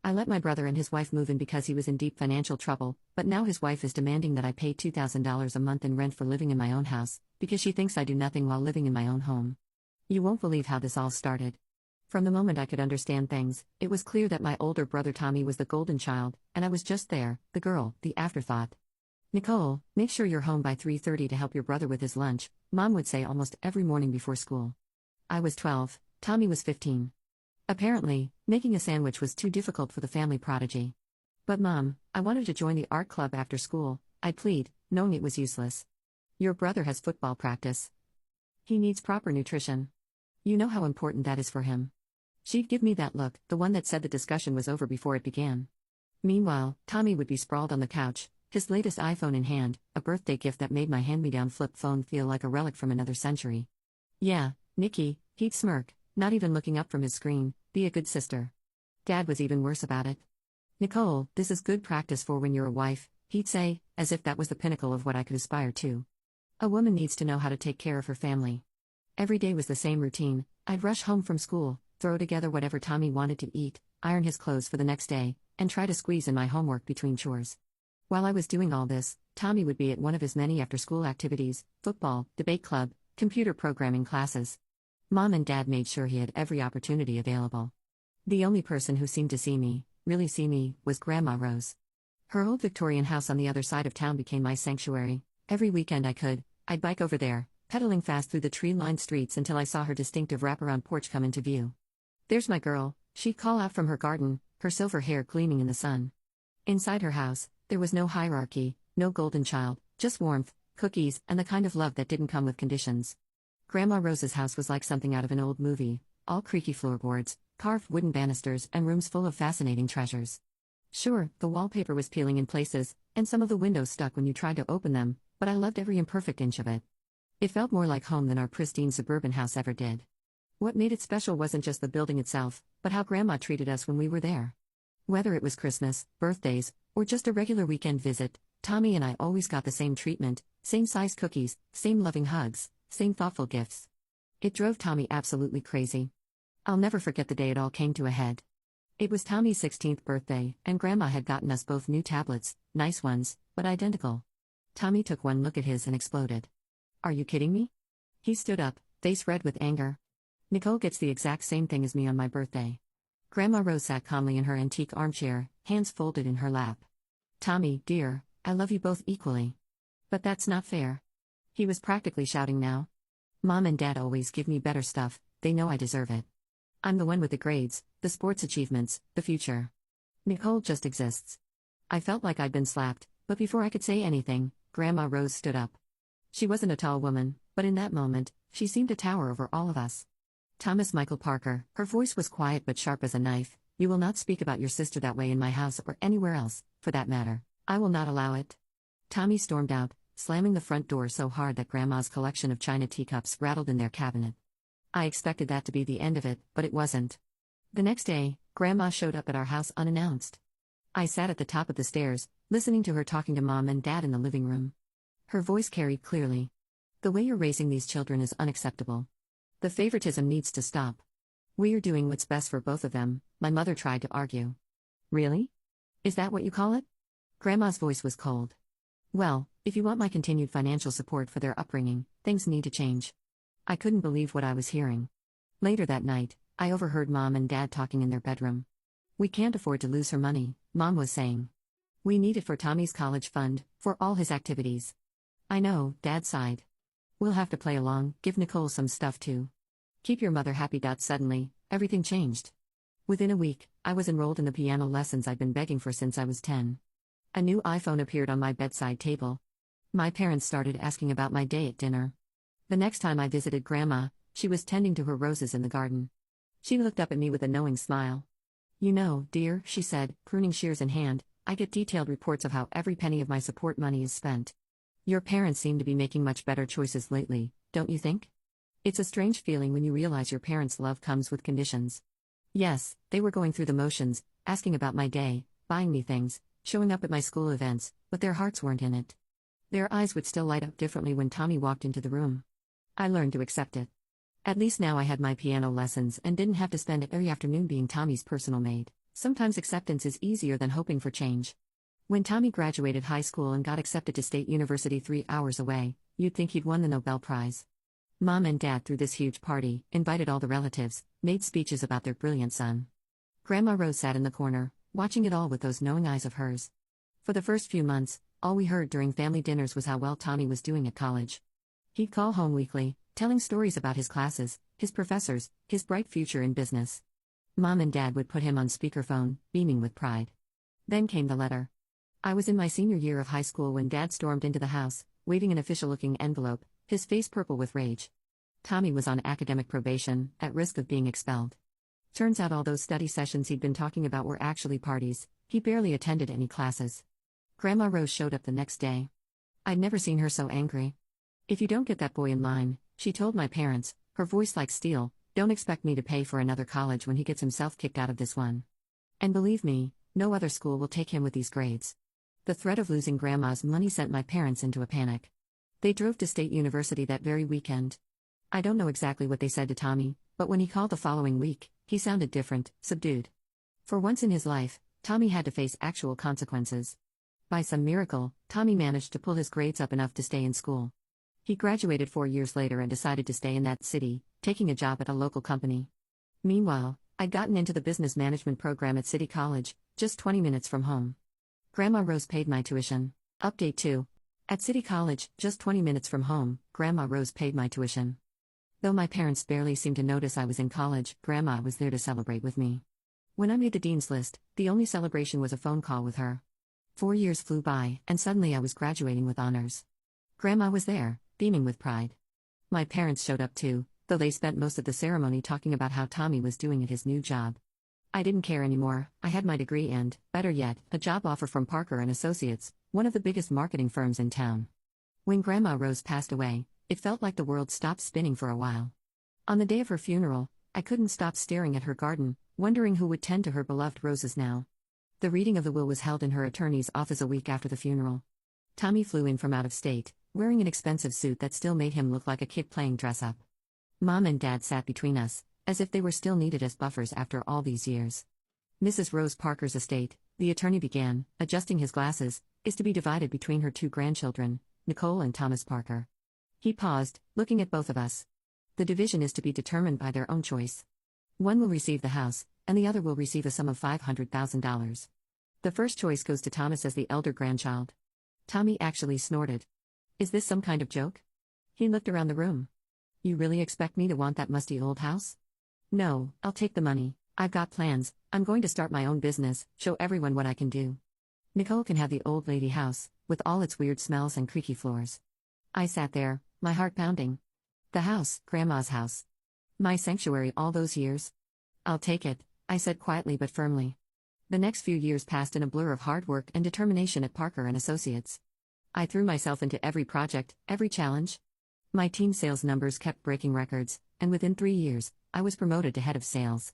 I let my brother and his wife move in because he was in deep financial trouble, but now his wife is demanding that I pay $2,000 a month in rent for living in my own house, because she thinks I do nothing while living in my own home. You won't believe how this all started. From the moment I could understand things, it was clear that my older brother Tommy was the golden child, and I was just there, the girl, the afterthought. Nicole, make sure you're home by 3:30 to help your brother with his lunch, Mom would say almost every morning before school. I was 12, Tommy was 15. Apparently, making a sandwich was too difficult for the family prodigy. But Mom, I wanted to join the art club after school, I'd plead, knowing it was useless. Your brother has football practice. He needs proper nutrition. You know how important that is for him. She'd give me that look, the one that said the discussion was over before it began. Meanwhile, Tommy would be sprawled on the couch, his latest iPhone in hand, a birthday gift that made my hand-me-down flip phone feel like a relic from another century. Yeah, Nikki, he'd smirk, not even looking up from his screen, be a good sister. Dad was even worse about it. Nicole, this is good practice for when you're a wife, he'd say, as if that was the pinnacle of what I could aspire to. A woman needs to know how to take care of her family. Every day was the same routine. I'd rush home from school, throw together whatever Tommy wanted to eat, iron his clothes for the next day, and try to squeeze in my homework between chores. While I was doing all this, Tommy would be at one of his many after-school activities, football, debate club, computer programming classes. Mom and Dad made sure he had every opportunity available. The only person who seemed to see me, really see me, was Grandma Rose. Her old Victorian house on the other side of town became my sanctuary. Every weekend I'd bike over there, pedaling fast through the tree-lined streets until I saw her distinctive wraparound porch come into view. There's my girl, she'd call out from her garden, her silver hair gleaming in the sun. Inside her house, there was no hierarchy, no golden child, just warmth, cookies, and the kind of love that didn't come with conditions. Grandma Rose's house was like something out of an old movie, all creaky floorboards, carved wooden banisters, and rooms full of fascinating treasures. Sure, the wallpaper was peeling in places, and some of the windows stuck when you tried to open them, but I loved every imperfect inch of it. It felt more like home than our pristine suburban house ever did. What made it special wasn't just the building itself, but how Grandma treated us when we were there. Whether it was Christmas, birthdays, or just a regular weekend visit, Tommy and I always got the same treatment, same size cookies, same loving hugs, same thoughtful gifts. It drove Tommy absolutely crazy. I'll never forget the day it all came to a head. It was Tommy's 16th birthday, and Grandma had gotten us both new tablets, nice ones, but identical. Tommy took one look at his and exploded. Are you kidding me? He stood up, face red with anger. Nicole gets the exact same thing as me on my birthday. Grandma Rose sat calmly in her antique armchair, hands folded in her lap. Tommy, dear, I love you both equally. But that's not fair. He was practically shouting now. Mom and Dad always give me better stuff, they know I deserve it. I'm the one with the grades, the sports achievements, the future. Nicole just exists. I felt like I'd been slapped, but before I could say anything, Grandma Rose stood up. She wasn't a tall woman, but in that moment, she seemed to tower over all of us. Thomas Michael Parker, her voice was quiet but sharp as a knife, you will not speak about your sister that way in my house or anywhere else, for that matter. I will not allow it. Tommy stormed out, slamming the front door so hard that Grandma's collection of china teacups rattled in their cabinet. I expected that to be the end of it, but it wasn't. The next day, Grandma showed up at our house unannounced. I sat at the top of the stairs, listening to her talking to Mom and Dad in the living room. Her voice carried clearly. The way you're raising these children is unacceptable. The favoritism needs to stop. We're doing what's best for both of them, my mother tried to argue. Really? Is that what you call it? Grandma's voice was cold. Well, if you want my continued financial support for their upbringing, things need to change. I couldn't believe what I was hearing. Later that night, I overheard Mom and Dad talking in their bedroom. We can't afford to lose her money, Mom was saying. We need it for Tommy's college fund, for all his activities. I know, Dad sighed. We'll have to play along, give Nicole some stuff too. Keep your mother happy. Suddenly, everything changed. Within a week, I was enrolled in the piano lessons I'd been begging for since I was 10. A new iPhone appeared on my bedside table. My parents started asking about my day at dinner. The next time I visited Grandma, she was tending to her roses in the garden. She looked up at me with a knowing smile. You know, dear, she said, pruning shears in hand, I get detailed reports of how every penny of my support money is spent. Your parents seem to be making much better choices lately, don't you think? It's a strange feeling when you realize your parents' love comes with conditions. Yes, they were going through the motions, asking about my day, buying me things, showing up at my school events, but their hearts weren't in it. Their eyes would still light up differently when Tommy walked into the room. I learned to accept it. At least now I had my piano lessons and didn't have to spend every afternoon being Tommy's personal maid. Sometimes acceptance is easier than hoping for change. When Tommy graduated high school and got accepted to State University 3 hours away, you'd think he'd won the Nobel Prize. Mom and Dad threw this huge party, invited all the relatives, made speeches about their brilliant son. Grandma Rose sat in the corner, watching it all with those knowing eyes of hers. For the first few months, all we heard during family dinners was how well Tommy was doing at college. He'd call home weekly, telling stories about his classes, his professors, his bright future in business. Mom and Dad would put him on speakerphone, beaming with pride. Then came the letter. I was in my senior year of high school when Dad stormed into the house, waving an official-looking envelope, his face purple with rage. Tommy was on academic probation, at risk of being expelled. Turns out all those study sessions he'd been talking about were actually parties. He barely attended any classes. Grandma Rose showed up the next day. I'd never seen her so angry. "If you don't get that boy in line," she told my parents, her voice like steel, "don't expect me to pay for another college when he gets himself kicked out of this one. And believe me, no other school will take him with these grades." The threat of losing Grandma's money sent my parents into a panic. They drove to State University that very weekend. I don't know exactly what they said to Tommy, but when he called the following week, he sounded different, subdued. For once in his life, Tommy had to face actual consequences. By some miracle, Tommy managed to pull his grades up enough to stay in school. He graduated 4 years later and decided to stay in that city, taking a job at a local company. Meanwhile, I'd gotten into the business management program at City College, just 20 minutes from home. Grandma Rose paid my tuition. Update 2. At City College, just 20 minutes from home, Grandma Rose paid my tuition. Though my parents barely seemed to notice I was in college, Grandma was there to celebrate with me. When I made the dean's list, the only celebration was a phone call with her. 4 years flew by, and suddenly I was graduating with honors. Grandma was there, beaming with pride. My parents showed up too, though they spent most of the ceremony talking about how Tommy was doing at his new job. I didn't care anymore. I had my degree and, better yet, a job offer from Parker and Associates, one of the biggest marketing firms in town. When Grandma Rose passed away, it felt like the world stopped spinning for a while. On the day of her funeral, I couldn't stop staring at her garden, wondering who would tend to her beloved roses now. The reading of the will was held in her attorney's office a week after the funeral. Tommy flew in from out of state, wearing an expensive suit that still made him look like a kid playing dress-up. Mom and Dad sat between us, as if they were still needed as buffers after all these years. Mrs. Rose Parker's estate, the attorney began, adjusting his glasses, is to be divided between her 2 grandchildren, Nicole and Thomas Parker. He paused, looking at both of us. The division is to be determined by their own choice. One will receive the house, and the other will receive a sum of $500,000. The first choice goes to Thomas as the elder grandchild. Tommy actually snorted. "Is this some kind of joke?" He looked around the room. "You really expect me to want that musty old house?" "No, I'll take the money. I've got plans. I'm going to start my own business, show everyone what I can do. Nicole can have the old lady house, with all its weird smells and creaky floors." I sat there, my heart pounding. The house, Grandma's house. My sanctuary all those years. "I'll take it," I said quietly but firmly. The next few years passed in a blur of hard work and determination at Parker and Associates. I threw myself into every project, every challenge. My team sales numbers kept breaking records, and within 3 years, I was promoted to head of sales.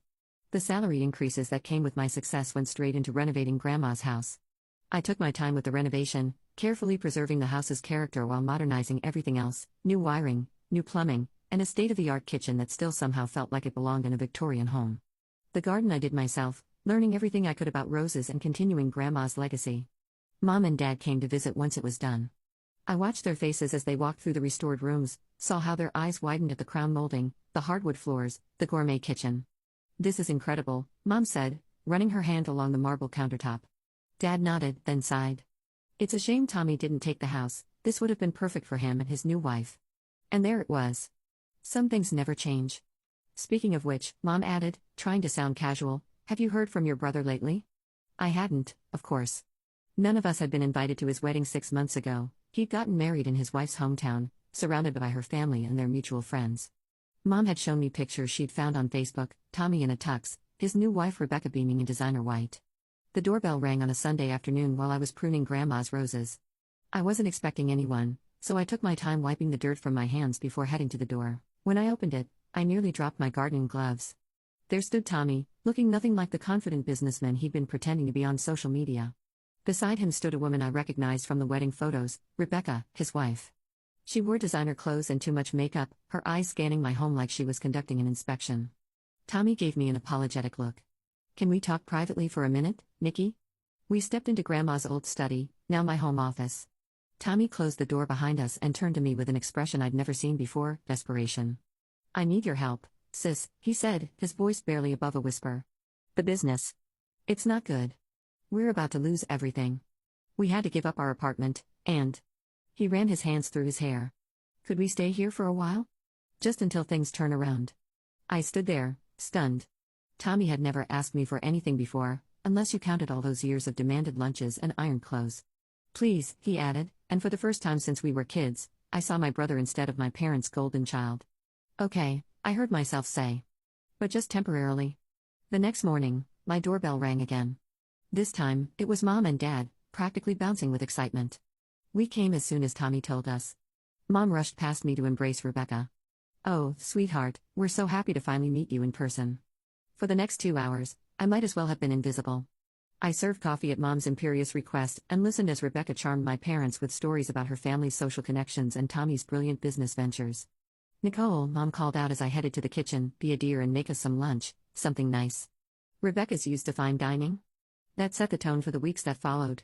The salary increases that came with my success went straight into renovating Grandma's house. I took my time with the renovation, carefully preserving the house's character while modernizing everything else: new wiring, new plumbing, and a state-of-the-art kitchen that still somehow felt like it belonged in a Victorian home. The garden I did myself, learning everything I could about roses and continuing Grandma's legacy. Mom and Dad came to visit once it was done. I watched their faces as they walked through the restored rooms, saw how their eyes widened at the crown molding, the hardwood floors, the gourmet kitchen. "This is incredible," Mom said, running her hand along the marble countertop. Dad nodded, then sighed. "It's a shame Tommy didn't take the house. This would have been perfect for him and his new wife." And there it was. Some things never change. Speaking of which, Mom added, trying to sound casual, "Have you heard from your brother lately?" I hadn't, of course. None of us had been invited to his wedding 6 months ago. He'd gotten married in his wife's hometown, surrounded by her family and their mutual friends. Mom had shown me pictures she'd found on Facebook, Tommy in a tux, his new wife Rebecca beaming in designer white. The doorbell rang on a Sunday afternoon while I was pruning Grandma's roses. I wasn't expecting anyone, so I took my time wiping the dirt from my hands before heading to the door. When I opened it, I nearly dropped my gardening gloves. There stood Tommy, looking nothing like the confident businessman he'd been pretending to be on social media. Beside him stood a woman I recognized from the wedding photos, Rebecca, his wife. She wore designer clothes and too much makeup, her eyes scanning my home like she was conducting an inspection. Tommy gave me an apologetic look. Can we talk privately for a minute, Nikki? We stepped into Grandma's old study, now my home office. Tommy closed the door behind us and turned to me with an expression I'd never seen before: desperation. I need your help, sis, he said, his voice barely above a whisper. The business. It's not good. We're about to lose everything. We had to give up our apartment, and. He ran his hands through his hair. Could we stay here for a while? Just until things turn around. I stood there, stunned. Tommy had never asked me for anything before, unless you counted all those years of demanded lunches and ironed clothes. Please, he added, and for the first time since we were kids, I saw my brother instead of my parents' golden child. Okay, I heard myself say. But just temporarily. The next morning, my doorbell rang again. This time, it was Mom and Dad, practically bouncing with excitement. We came as soon as Tommy told us. Mom rushed past me to embrace Rebecca. Oh, sweetheart, we're so happy to finally meet you in person. For the next 2 hours, I might as well have been invisible. I served coffee at Mom's imperious request and listened as Rebecca charmed my parents with stories about her family's social connections and Tommy's brilliant business ventures. Nicole, Mom called out as I headed to the kitchen, be a dear and make us some lunch, something nice. Rebecca's used to fine dining? That set the tone for the weeks that followed.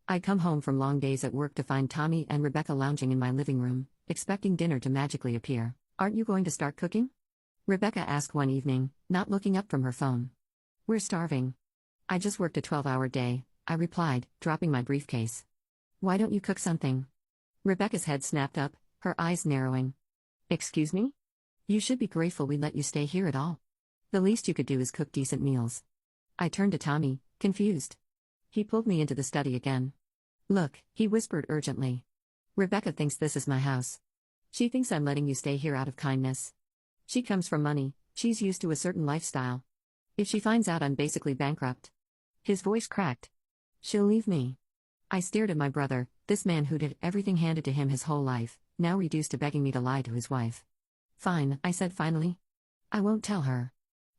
I'd come home from long days at work to find Tommy and Rebecca lounging in my living room, expecting dinner to magically appear. Aren't you going to start cooking? Rebecca asked one evening, not looking up from her phone. We're starving. I just worked a 12-hour day, I replied, dropping my briefcase. Why don't you cook something? Rebecca's head snapped up, her eyes narrowing. Excuse me? You should be grateful we let you stay here at all. The least you could do is cook decent meals. I turned to Tommy, confused. He pulled me into the study again. Look, he whispered urgently. Rebecca thinks this is my house. She thinks I'm letting you stay here out of kindness. She comes from money, she's used to a certain lifestyle. If she finds out I'm basically bankrupt. His voice cracked. She'll leave me. I stared at my brother, this man who'd had everything handed to him his whole life, now reduced to begging me to lie to his wife. Fine, I said finally. I won't tell her.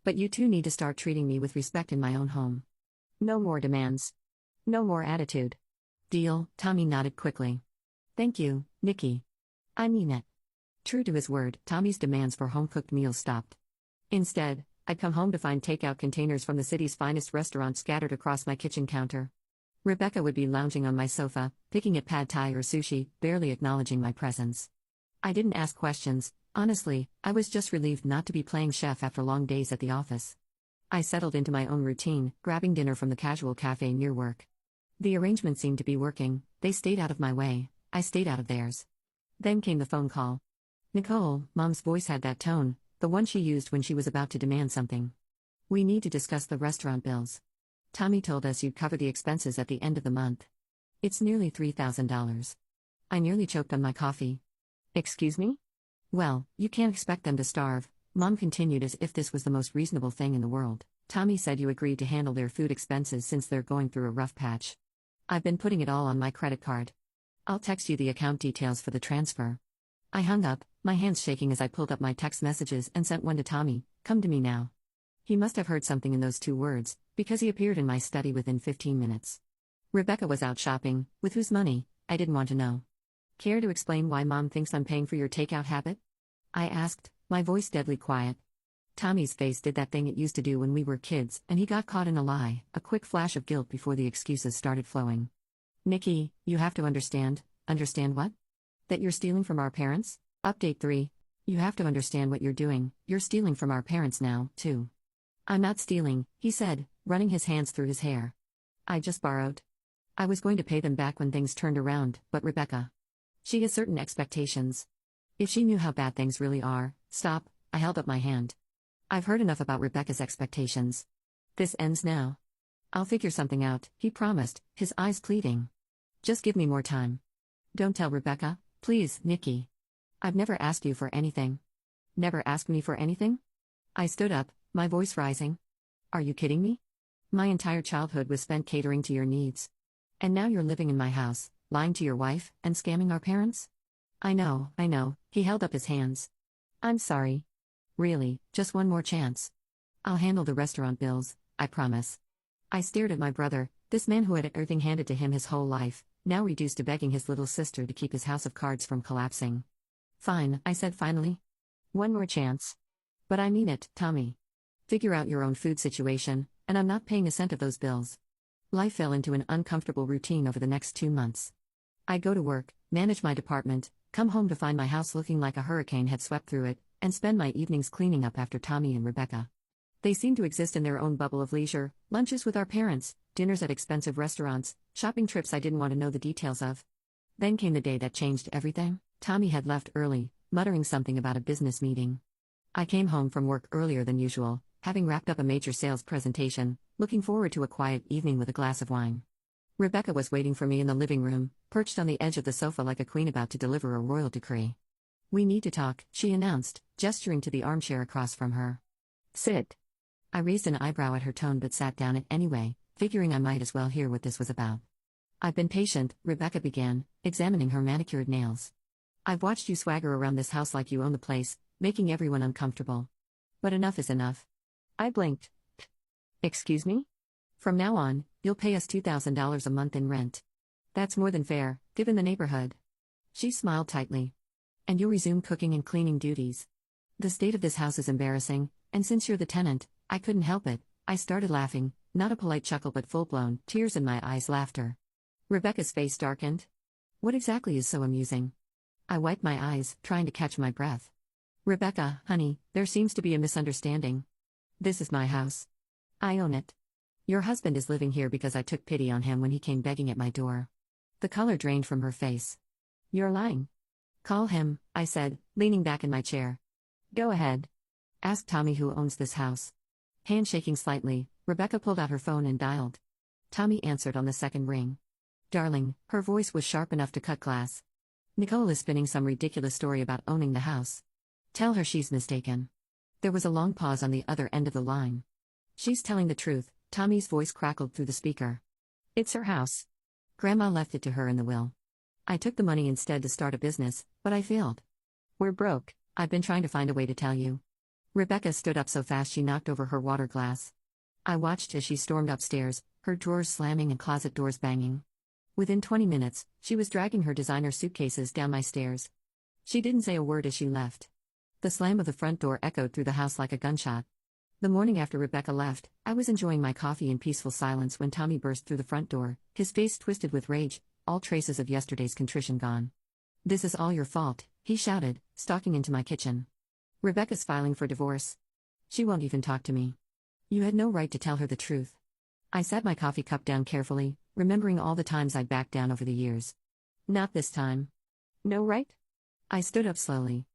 But you two need to start treating me with respect in my own home. No more demands. No more attitude. Deal, Tommy nodded quickly. Thank you, Nikki. I mean it. True to his word, Tommy's demands for home-cooked meals stopped. Instead, I'd come home to find takeout containers from the city's finest restaurants scattered across my kitchen counter. Rebecca would be lounging on my sofa, picking at pad thai or sushi, barely acknowledging my presence. I didn't ask questions, honestly, I was just relieved not to be playing chef after long days at the office. I settled into my own routine, grabbing dinner from the casual cafe near work. The arrangement seemed to be working, they stayed out of my way, I stayed out of theirs. Then came the phone call. Nicole, Mom's voice had that tone, the one she used when she was about to demand something. We need to discuss the restaurant bills. Tommy told us you'd cover the expenses at the end of the month. It's nearly $3,000. I nearly choked on my coffee. Excuse me? Well, you can't expect them to starve, Mom continued as if this was the most reasonable thing in the world. Tommy said you agreed to handle their food expenses since they're going through a rough patch. I've been putting it all on my credit card. I'll text you the account details for the transfer. I hung up, my hands shaking as I pulled up my text messages and sent one to Tommy, come to me now. He must have heard something in those 2 words, because he appeared in my study within 15 minutes. Rebecca was out shopping, with whose money, I didn't want to know. Care to explain why Mom thinks I'm paying for your takeout habit? I asked, my voice deadly quiet. Tommy's face did that thing it used to do when we were kids, and he got caught in a lie, a quick flash of guilt before the excuses started flowing. Nikki, you have to understand. Understand what? That you're stealing from our parents? Update 3. You have to understand what you're doing, you're stealing from our parents now, too. I'm not stealing, he said, running his hands through his hair. I just borrowed. I was going to pay them back when things turned around, but Rebecca. She has certain expectations. If she knew how bad things really are, stop, I held up my hand. I've heard enough about Rebecca's expectations. This ends now. I'll figure something out, he promised, his eyes pleading. Just give me more time. Don't tell Rebecca, please, Nikki. I've never asked you for anything. Never asked me for anything? I stood up, my voice rising. Are you kidding me? My entire childhood was spent catering to your needs. And now you're living in my house, lying to your wife, and scamming our parents? I know, he held up his hands. I'm sorry. Really, just one more chance. I'll handle the restaurant bills, I promise. I stared at my brother, this man who had everything handed to him his whole life, now reduced to begging his little sister to keep his house of cards from collapsing. Fine, I said finally. One more chance. But I mean it, Tommy. Figure out your own food situation, and I'm not paying a cent of those bills. Life fell into an uncomfortable routine over the next 2 months. I'd go to work, manage my department, come home to find my house looking like a hurricane had swept through it, and spend my evenings cleaning up after Tommy and Rebecca. They seemed to exist in their own bubble of leisure, lunches with our parents, dinners at expensive restaurants, shopping trips I didn't want to know the details of. Then came the day that changed everything. Tommy had left early, muttering something about a business meeting. I came home from work earlier than usual, having wrapped up a major sales presentation, looking forward to a quiet evening with a glass of wine. Rebecca was waiting for me in the living room, perched on the edge of the sofa like a queen about to deliver a royal decree. "We need to talk," she announced, gesturing to the armchair across from her. "Sit." I raised an eyebrow at her tone but sat down anyway, figuring I might as well hear what this was about. "I've been patient," Rebecca began, examining her manicured nails. "I've watched you swagger around this house like you own the place, making everyone uncomfortable. But enough is enough." I blinked. "Excuse me? From now on, you'll pay us $2,000 a month in rent. That's more than fair, given the neighborhood." She smiled tightly. "And you'll resume cooking and cleaning duties. The state of this house is embarrassing, and since you're the tenant, I couldn't help it." I started laughing, not a polite chuckle but full-blown, tears in my eyes laughter. Rebecca's face darkened. "What exactly is so amusing?" I wiped my eyes, trying to catch my breath. "Rebecca, honey, there seems to be a misunderstanding. This is my house. I own it. Your husband is living here because I took pity on him when he came begging at my door." The color drained from her face. "You're lying." "Call him," I said, leaning back in my chair. "Go ahead. Ask Tommy who owns this house." Hand shaking slightly, Rebecca pulled out her phone and dialed. Tommy answered on the second ring. "Darling," her voice was sharp enough to cut glass. "Nicole is spinning some ridiculous story about owning the house. Tell her she's mistaken." There was a long pause on the other end of the line. "She's telling the truth," Tommy's voice crackled through the speaker. "It's her house. Grandma left it to her in the will. I took the money instead to start a business, but I failed. We're broke. I've been trying to find a way to tell you." Rebecca stood up so fast she knocked over her water glass. I watched as she stormed upstairs, her drawers slamming and closet doors banging. Within 20 minutes, she was dragging her designer suitcases down my stairs. She didn't say a word as she left. The slam of the front door echoed through the house like a gunshot. The morning after Rebecca left, I was enjoying my coffee in peaceful silence when Tommy burst through the front door, his face twisted with rage, all traces of yesterday's contrition gone. "This is all your fault," he shouted, stalking into my kitchen. "Rebecca's filing for divorce. She won't even talk to me. You had no right to tell her the truth." I sat my coffee cup down carefully, remembering all the times I'd backed down over the years. "Not this time." "No right?" I stood up slowly.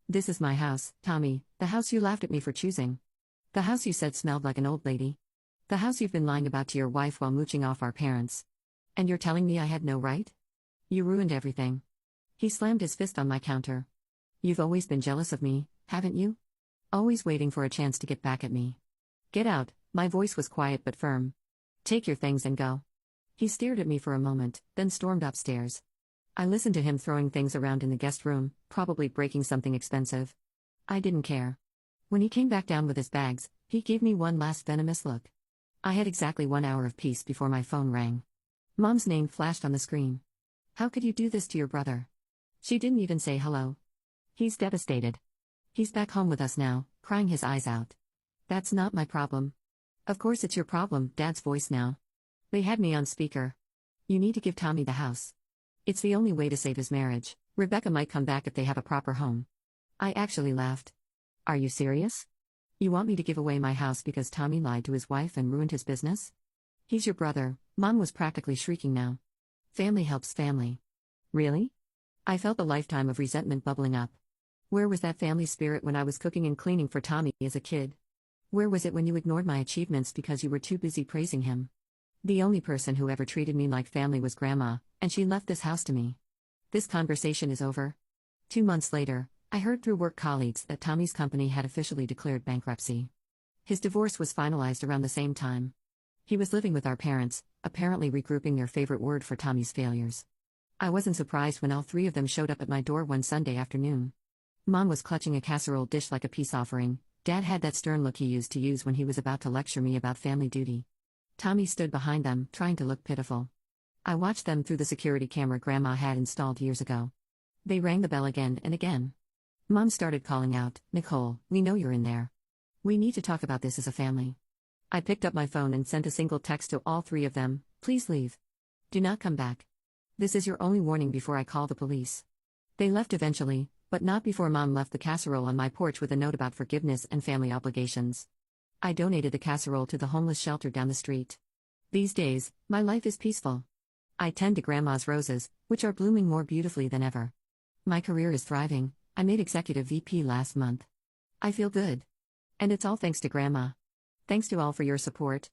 "This is my house, Tommy, the house you laughed at me for choosing. The house you said smelled like an old lady. The house you've been lying about to your wife while mooching off our parents. And you're telling me I had no right? You ruined everything." He slammed his fist on my counter. "You've always been jealous of me, haven't you? Always waiting for a chance to get back at me. Get out." My voice was quiet but firm. "Take your things and go." He stared at me for a moment, then stormed upstairs. I listened to him throwing things around in the guest room, probably breaking something expensive. I didn't care. When he came back down with his bags, he gave me one last venomous look. I had exactly 1 hour of peace before my phone rang. Mom's name flashed on the screen. "How could you do this to your brother?" She didn't even say hello. "He's devastated. He's back home with us now, crying his eyes out." "That's not my problem." "Of course it's your problem," Dad's voice now. They had me on speaker. "You need to give Tommy the house. It's the only way to save his marriage. Rebecca might come back if they have a proper home." I actually laughed. "Are you serious? You want me to give away my house because Tommy lied to his wife and ruined his business? He's your brother." Mom was practically shrieking now. "Family helps family." "Really?" I felt a lifetime of resentment bubbling up. Where was that family spirit when I was cooking and cleaning for Tommy as a kid? Where was it when you ignored my achievements because you were too busy praising him? The only person who ever treated me like family was Grandma, and she left this house to me. This conversation is over. 2 months later, I heard through work colleagues that Tommy's company had officially declared bankruptcy. His divorce was finalized around the same time. He was living with our parents, apparently regrouping their favorite word for Tommy's failures. I wasn't surprised when all 3 of them showed up at my door one Sunday afternoon. Mom was clutching a casserole dish like a peace offering. Dad had that stern look he used to use when he was about to lecture me about family duty. Tommy stood behind them, trying to look pitiful. I watched them through the security camera Grandma had installed years ago. They rang the bell again and again. Mom started calling out, "Nicole, we know you're in there. We need to talk about this as a family." I picked up my phone and sent a single text to all three of them: please leave. Do not come back. This is your only warning before I call the police. They left eventually, but not before Mom left the casserole on my porch with a note about forgiveness and family obligations. I donated the casserole to the homeless shelter down the street. These days, my life is peaceful. I tend to Grandma's roses, which are blooming more beautifully than ever. My career is thriving. I made Executive VP last month. I feel good. And it's all thanks to Grandma. Thanks to all for your support.